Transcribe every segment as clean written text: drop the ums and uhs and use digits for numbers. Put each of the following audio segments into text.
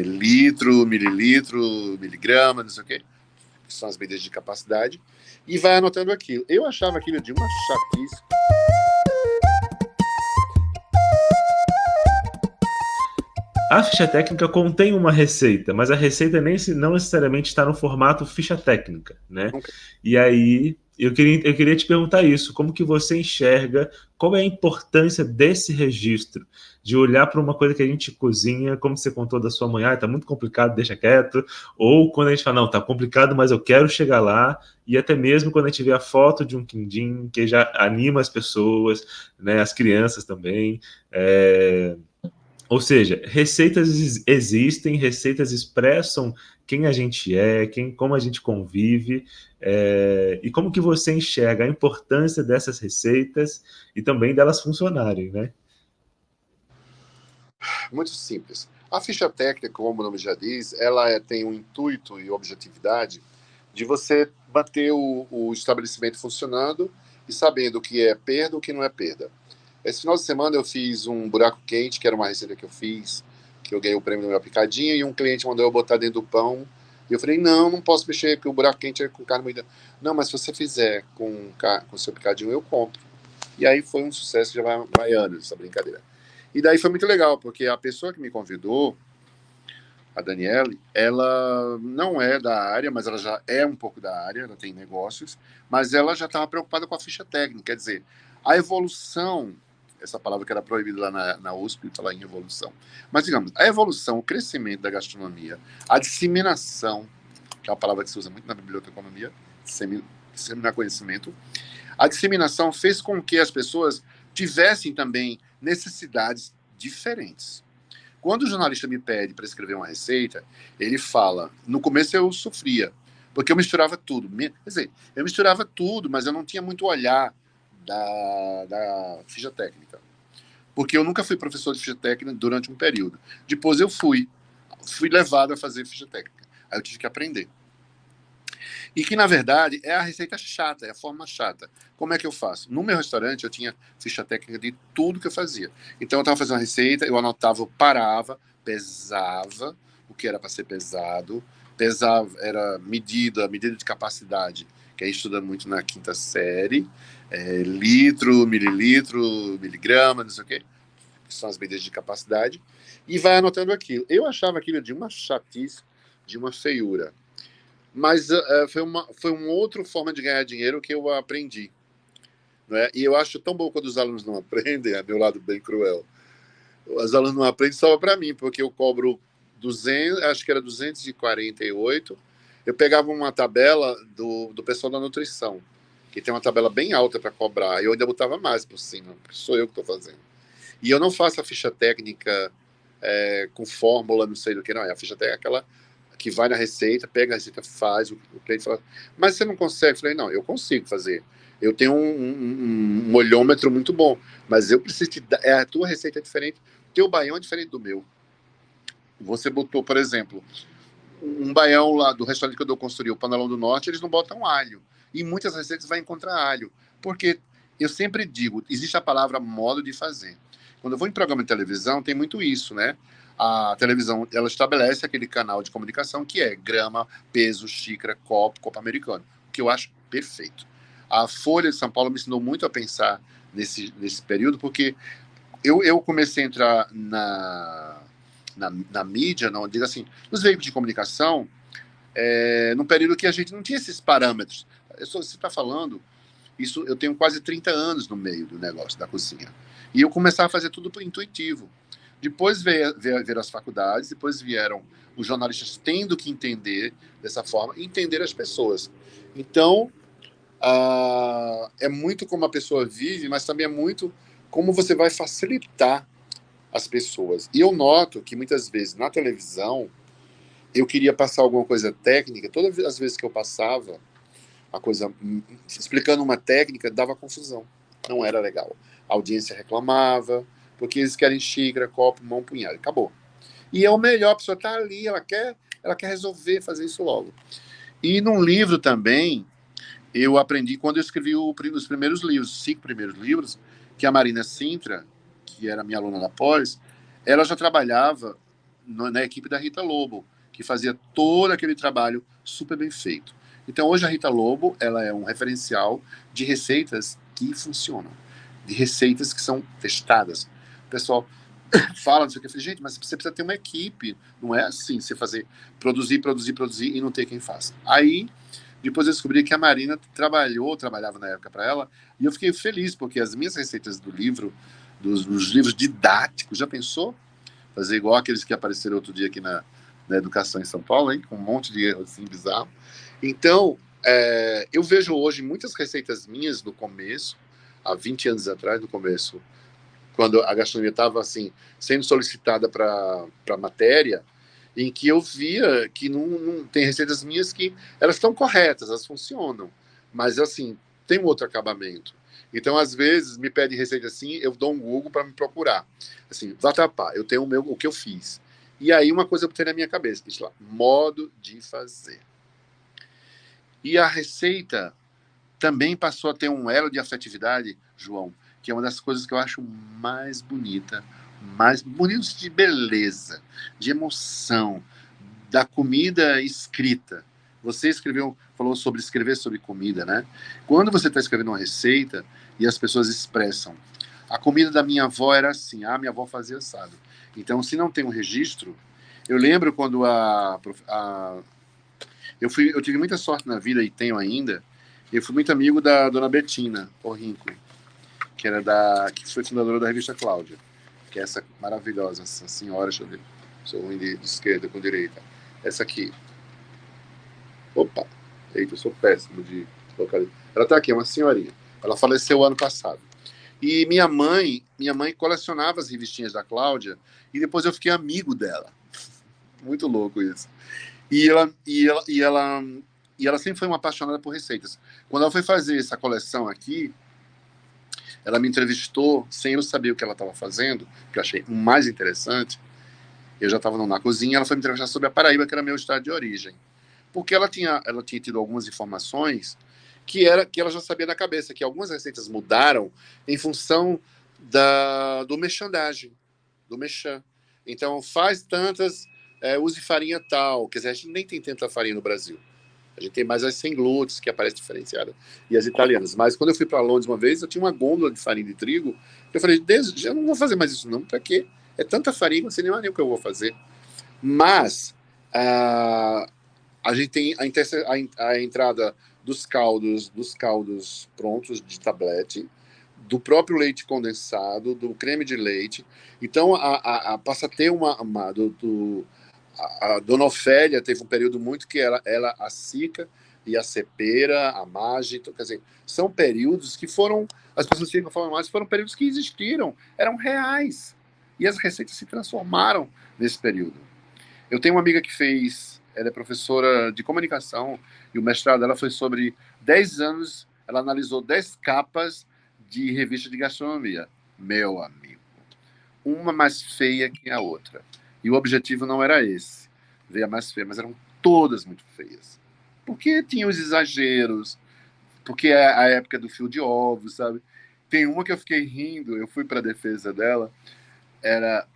litro, mililitro, miligrama, não sei o quê, que são as medidas de capacidade, e vai anotando aquilo. Eu achava aquilo de uma chatice. A ficha técnica contém uma receita, mas a receita não necessariamente está no formato ficha técnica, né? Nunca. E aí eu queria te perguntar isso, como que você enxerga, qual é a importância desse registro, de olhar para uma coisa que a gente cozinha, como você contou da sua mãe, tá muito complicado, deixa quieto, ou quando a gente fala, não, tá complicado, mas eu quero chegar lá, e até mesmo quando a gente vê a foto de um quindim, que já anima as pessoas, né, as crianças também, ou seja, receitas existem, receitas expressam quem a gente é, como a gente convive, e como que você enxerga a importância dessas receitas e também delas funcionarem, né? Muito simples. A ficha técnica, como o nome já diz, ela tem um intuito e objetividade de você manter o estabelecimento funcionando e sabendo o que é perda e o que não é perda. Esse final de semana eu fiz um buraco quente, que era uma receita que eu fiz, que eu ganhei o prêmio do meu picadinho, e um cliente mandou eu botar dentro do pão. E eu falei, não posso mexer, porque o buraco quente é com carne moída. Não, mas se você fizer com o seu picadinho, eu compro. E aí foi um sucesso, já vai anos essa brincadeira. E daí foi muito legal, porque a pessoa que me convidou, a Daniele, ela não é da área, mas ela já é um pouco da área, ela tem negócios, mas ela já estava preocupada com a ficha técnica, quer dizer, a evolução, essa palavra que era proibida lá na USP, falar em evolução, mas digamos, a evolução, o crescimento da gastronomia, a disseminação, que é uma palavra que se usa muito na biblioteconomia, disseminar conhecimento, a disseminação fez com que as pessoas tivessem também necessidades diferentes. Quando o jornalista me pede para escrever uma receita, ele fala. No começo eu sofria, porque eu misturava tudo. Quer dizer, eu misturava tudo, mas eu não tinha muito olhar da ficha técnica. Porque eu nunca fui professor de ficha técnica durante um período. Depois eu fui levado a fazer ficha técnica. Aí eu tive que aprender. E que, na verdade, é a receita chata, é a forma chata. Como é que eu faço? No meu restaurante, eu tinha ficha técnica de tudo que eu fazia. Então, eu estava fazendo uma receita, eu anotava, eu parava, pesava o que era para ser pesado, pesava, era medida de capacidade, que aí estuda muito na quinta série, litro, mililitro, miligrama, não sei o quê, que são as medidas de capacidade, e vai anotando aquilo. Eu achava aquilo de uma chatice, de uma feiura. Mas foi uma outra forma de ganhar dinheiro que eu aprendi. Não é? E eu acho tão bom quando os alunos não aprendem, é meu lado bem cruel. Os alunos não aprendem só para mim, porque eu cobro 200, acho que era 248. Eu pegava uma tabela do pessoal da nutrição, que tem uma tabela bem alta para cobrar, e eu ainda botava mais por cima, porque sou eu que estou fazendo. E eu não faço a ficha técnica com fórmula, não sei do que, não. É a ficha técnica aquela que vai na receita, pega a receita, faz, o cliente fala, mas você não consegue? Eu falei, não, eu consigo fazer. Eu tenho um olhômetro muito bom, mas eu preciso te dar, a tua receita é diferente, o teu baião é diferente do meu. Você botou, por exemplo, um baião lá do restaurante que eu construí, o Panelão do Norte, eles não botam alho. E muitas receitas vai encontrar alho. Porque eu sempre digo, existe a palavra modo de fazer. Quando eu vou em programa de televisão, tem muito isso, né? A televisão, ela estabelece aquele canal de comunicação que é grama, peso, xícara, copo americano, que eu acho perfeito. A Folha de São Paulo me ensinou muito a pensar nesse período, porque eu comecei a entrar na mídia, não digo assim, nos veículos de comunicação, num período que a gente não tinha esses parâmetros. Você está falando, isso, eu tenho quase 30 anos no meio do negócio da cozinha. E eu começava a fazer tudo por intuitivo. Depois veio as faculdades, depois vieram os jornalistas tendo que entender dessa forma, entender as pessoas. Então, é muito como a pessoa vive, mas também é muito como você vai facilitar as pessoas. E eu noto que muitas vezes na televisão eu queria passar alguma coisa técnica, todas as vezes que eu passava a coisa explicando uma técnica, dava confusão. Não era legal. A audiência reclamava, porque eles querem xícara, copo, mão, punhado. Acabou. E é o melhor, a pessoa está ali, ela quer resolver fazer isso logo. E num livro também, eu aprendi, quando eu escrevi os primeiros livros, os 5 primeiros livros, que a Marina Sintra, que era minha aluna da pós, ela já trabalhava na equipe da Rita Lobo, que fazia todo aquele trabalho super bem feito. Então, hoje a Rita Lobo, ela é um referencial de receitas que funcionam, de receitas que são testadas. O pessoal fala, não sei o que, eu falei, gente, mas você precisa ter uma equipe, não é assim, você produzir e não ter quem faça. Aí, depois eu descobri que a Marina trabalhava na época para ela, e eu fiquei feliz, porque as minhas receitas do livro, dos livros didáticos, já pensou? Fazer igual aqueles que apareceram outro dia aqui na educação em São Paulo, hein? Com um monte de erro assim, bizarro. Então, eu vejo hoje muitas receitas minhas no começo, há 20 anos atrás, no começo, quando a gastronomia estava assim, sendo solicitada para matéria, em que eu via que não tem receitas minhas que elas estão corretas, elas funcionam, mas assim, tem um outro acabamento. Então, às vezes, me pede receita assim, eu dou um Google para me procurar. Assim, vatapá, eu tenho o que eu fiz. E aí uma coisa eu botei na minha cabeça, diz lá, modo de fazer. E a receita também passou a ter um elo de afetividade, João, que é uma das coisas que eu acho mais bonita de beleza, de emoção, da comida escrita. Você falou sobre escrever sobre comida, né? Quando você está escrevendo uma receita e as pessoas expressam, a comida da minha avó era assim, minha avó fazia assado. Então, se não tem um registro, eu lembro quando eu tive muita sorte na vida e tenho ainda. Eu fui muito amigo da dona Betina Orrinco, que foi fundadora da revista Cláudia, que é essa maravilhosa, essa senhora, deixa eu ver, sou ruim de esquerda com direita. Essa aqui. Opa, eita, eu sou péssimo de localizar. Ela está aqui, é uma senhorinha. Ela faleceu ano passado. E minha mãe colecionava as revistinhas da Cláudia e depois eu fiquei amigo dela. Muito louco isso. E ela sempre foi uma apaixonada por receitas. Quando ela foi fazer essa coleção aqui, ela me entrevistou sem eu saber o que ela estava fazendo, que eu achei o mais interessante. Eu já estava na cozinha, ela foi me entrevistar sobre a Paraíba, que era meu estado de origem. Porque ela tinha tido algumas informações que ela já sabia da cabeça, que algumas receitas mudaram em função do merchandising, do merchan. Então, faz tantas, use farinha tal. Quer dizer, a gente nem tem tanta farinha no Brasil. A gente tem mais as sem glúten, que aparece diferenciada, e as italianas. Mas quando eu fui para Londres uma vez, eu tinha uma gôndola de farinha de trigo. Eu falei, eu não vou fazer mais isso não, para quê? É tanta farinha, não sei nem o que eu vou fazer. Mas a gente tem a entrada dos caldos prontos de tablete, do próprio leite condensado, do creme de leite. Então, passa a ter a Dona Ofélia teve um período muito que ela a Sica e a Cepera, a Maggi, então, quer dizer, são períodos que foram, as pessoas ficam falando mais, foram períodos que existiram, eram reais. E as receitas se transformaram nesse período. Eu tenho uma amiga que ela é professora de comunicação, e o mestrado dela foi sobre 10 anos, ela analisou 10 capas de revista de gastronomia. Meu amigo, uma mais feia que a outra. E o objetivo não era esse, ver a mais feia, mas eram todas muito feias. Porque tinha os exageros, porque é a época do fio de ovos, sabe? Tem uma que eu fiquei rindo, eu fui para a defesa dela, era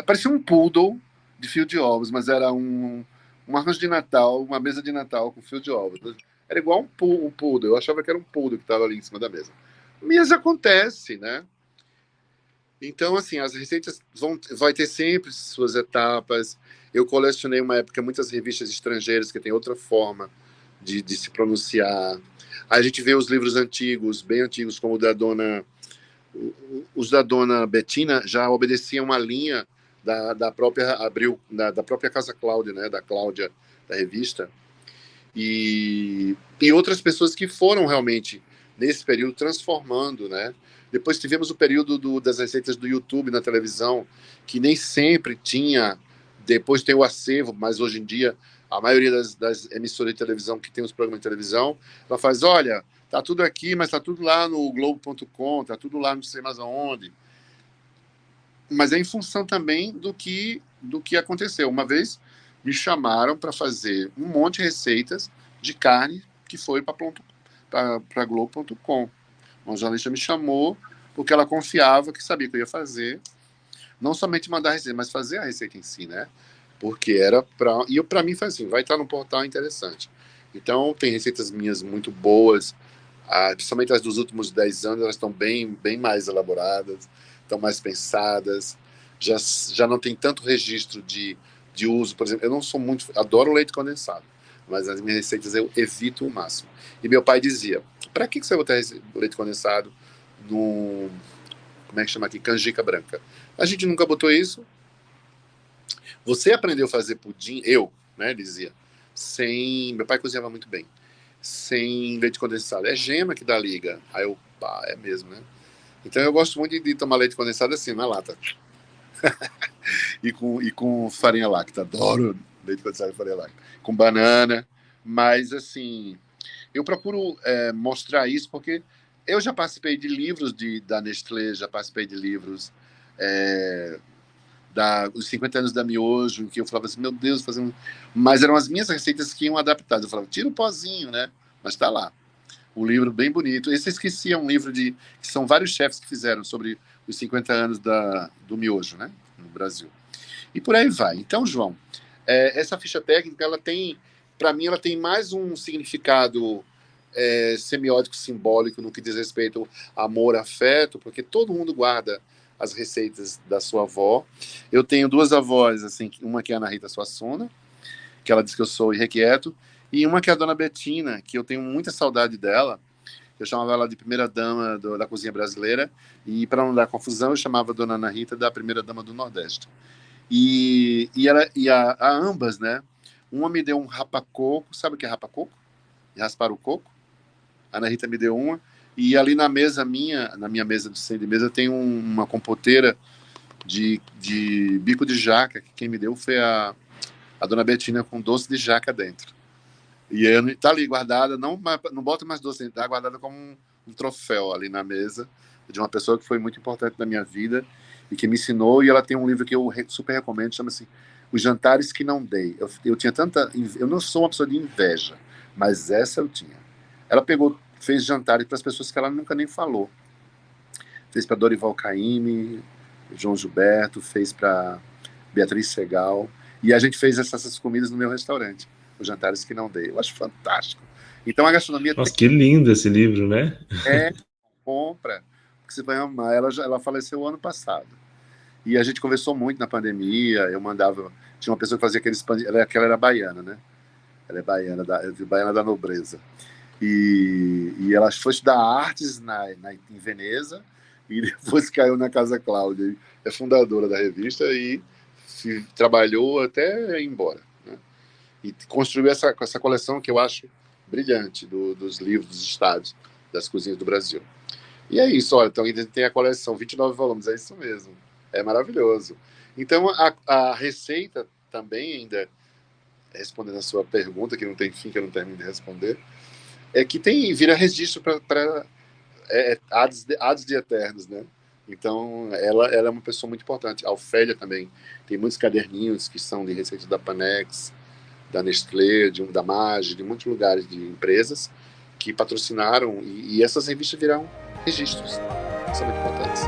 parecia um poodle de fio de ovos, mas era um arranjo de Natal, uma mesa de Natal com fio de ovos. Era igual um poodle, eu achava que era um poodle que estava ali em cima da mesa. Mas acontece, né? Então, assim, as receitas vai ter sempre suas etapas. Eu colecionei uma época muitas revistas estrangeiras que tem outra forma de se pronunciar. Aí a gente vê os livros antigos, bem antigos, como os da dona Betina já obedeciam uma linha da própria Abril, da própria Casa Cláudia, né, da Cláudia, da revista. E outras pessoas que foram realmente, nesse período, transformando, né? Depois tivemos o período das receitas do YouTube na televisão, que nem sempre tinha. Depois tem o acervo, mas hoje em dia, a maioria das emissoras de televisão que tem os programas de televisão, ela faz, olha, tá tudo aqui, mas tá tudo lá no Globo.com, tá tudo lá não sei mais aonde. Mas é em função também do que aconteceu. Uma vez me chamaram para fazer um monte de receitas de carne que foi para Globo.com. Uma jornalista me chamou porque ela confiava que sabia que eu ia fazer. não somente mandar a receita, mas fazer a receita em si, né? Porque era para... E para mim foi assim, vai estar no portal interessante. Então, tem receitas minhas muito boas, principalmente as dos últimos 10 anos, elas estão bem mais elaboradas, estão mais pensadas, já não tem tanto registro de uso. Por exemplo, eu não sou muito... Adoro leite condensado, mas as minhas receitas eu evito o máximo. E meu pai dizia, para que você vai botar leite condensado no... Como é que chama aqui? Canjica branca. A gente nunca botou isso. Você aprendeu a fazer pudim, né, dizia, sem... Meu pai cozinhava muito bem. Sem leite condensado. É gema que dá liga. Aí eu, pá, é mesmo, né? Então eu gosto muito de tomar leite condensado assim, na lata. e com farinha láctea. Adoro leite condensado e farinha láctea. Com banana. Mas, assim, eu procuro mostrar isso porque eu já participei de livros da Nestlé, já participei de livros os 50 anos da Miojo, em que eu falava assim, meu Deus, fazendo... Mas eram as minhas receitas que iam adaptadas. Eu falava, tira o pozinho, né? Mas está lá. Um livro bem bonito. Esse eu esqueci, é um livro que são vários chefes que fizeram sobre os 50 anos do miojo, né? No Brasil. E por aí vai. Então, João, essa ficha técnica, ela tem, para mim, ela tem mais um significado semiótico, simbólico, no que diz respeito ao amor, afeto, porque todo mundo guarda as receitas da sua avó. Eu tenho duas avós, assim, uma que é a Ana Rita Suassuna, que ela diz que eu sou irrequieto, e uma que é a Dona Betina, que eu tenho muita saudade dela. Eu chamava ela de primeira dama da cozinha brasileira, e para não dar confusão, eu chamava a Dona Ana Rita da primeira dama do Nordeste. E a ambas, né? Uma me deu um rapa-coco, sabe o que é rapa-coco? Raspar o coco. A Ana Rita me deu uma. E ali na minha mesa de centro de mesa, tem uma compoteira de bico de jaca, que quem me deu foi a Dona Betina, com doce de jaca dentro. E está ali guardada, não bota mais doce, está guardada como um troféu ali na mesa de uma pessoa que foi muito importante na minha vida e que me ensinou. E ela tem um livro que eu super recomendo, chama-se Os Jantares que Não Dei. Eu tinha eu não sou uma pessoa de inveja, mas essa eu tinha. Ela fez jantares para as pessoas que ela nunca nem falou. Fez para Dorival Caymmi, João Gilberto, fez para Beatriz Segal, e a gente fez essas comidas no meu restaurante, Os Jantares que Não Dei. Eu acho fantástico. Então a gastronomia... Nossa, que lindo esse livro, né? Compra, porque você vai amar. Ela faleceu ano passado. E a gente conversou muito na pandemia, eu mandava... Tinha uma pessoa que fazia aqueles... Ela era baiana, né? Ela é baiana da nobreza. E ela foi estudar artes em Veneza, e depois caiu na Casa Cláudia. É fundadora da revista e trabalhou até ir embora, né? E construiu essa coleção que eu acho brilhante dos livros dos estados, das cozinhas do Brasil. E é isso, olha, então tem a coleção, 29 volumes, é isso mesmo. É maravilhoso. Então, a receita também, ainda respondendo a sua pergunta, que não tem fim, que eu não termino de responder, é que vira registro para ads de eternos, né? Então, ela é uma pessoa muito importante. A Ofélia também tem muitos caderninhos que são de receitas da Panex, da Nestlé, da Maggi, de muitos lugares, de empresas que patrocinaram, e essas revistas viraram registros. São muito importantes.